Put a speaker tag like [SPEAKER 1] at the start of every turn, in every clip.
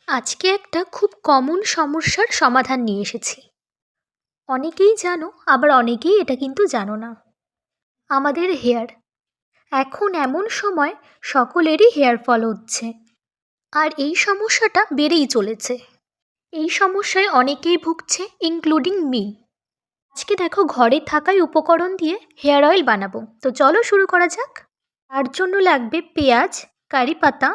[SPEAKER 1] আজকে একটা খুব কমন সমস্যার সমাধান নিয়ে এসেছি। অনেকেই জানো, আবার অনেকেই এটা কিন্তু জানো না। আমাদের হেয়ার, এখন এমন সময় সকলেরই হেয়ার ফল হচ্ছে, আর এই সমস্যাটা বেড়েই চলেছে। এই সমস্যায় অনেকেই ভুগছে, ইনক্লুডিং মি। আজকে দেখো, ঘরে থাকাই উপকরণ দিয়ে হেয়ার অয়েল বানাবো, তো চলো শুরু করা যাক। তার জন্য লাগবে পেঁয়াজ, কারি পাতা,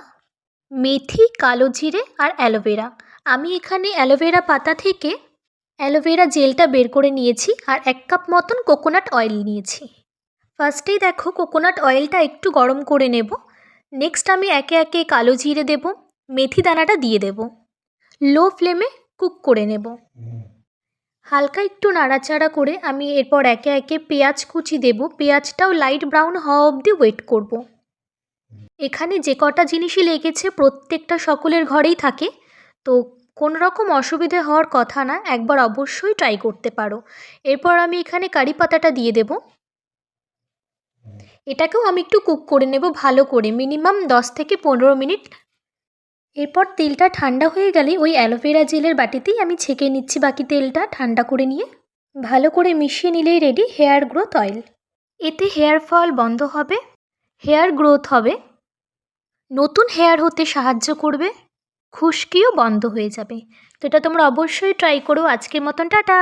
[SPEAKER 1] মেথি, কালো জিরে আর অ্যালোভেরা। আমি এখানে অ্যালোভেরা পাতা থেকে অ্যালোভেরা জেলটা বের করে নিয়েছি, আর 1 কাপ মতন কোকোনাট অয়েল নিয়েছি। ফার্স্টেই দেখো, কোকোনাট অয়েলটা একটু গরম করে নেব। নেক্সট আমি একে একে কালো জিরে দেব, মেথি দানাটা দিয়ে দেব। লো ফ্লেমে কুক করে নেব। হালকা একটু নাড়াচাড়া করে আমি এরপর একে একে পেঁয়াজ কুচি দেব। পেঁয়াজটাও লাইট ব্রাউন হওয়া অবধি ওয়েট করব। এখানে যে কটা জিনিসই লেগেছে প্রত্যেকটা সকলের ঘরেই থাকে, তো কোনো রকম অসুবিধে হওয়ার কথা না, একবার অবশ্যই ট্রাই করতে পারো। এরপর আমি এখানে কারি পাতাটা দিয়ে দেব। এটাকেও আমি একটু কুক করে নেব ভালো করে, মিনিমাম 10 থেকে 15 মিনিট। এরপর তেলটা ঠান্ডা হয়ে গেলে ওই অ্যালোভেরা জেলের বাটিতেই আমি ছেঁকে নিচ্ছি বাকি তেলটা ঠান্ডা করে নিয়ে। ভালো করে মিশিয়ে নিলেই রেডি হেয়ার গ্রোথ অয়েল। এতে হেয়ার ফল বন্ধ হবে, হেয়ার গ্রোথ হবে, নতুন হেয়ার হতে সাহায্য করবে, খুশকিও বন্ধ হয়ে যাবে। তো এটা তোমরা অবশ্যই ট্রাই করো। আজকের মতন টাটা।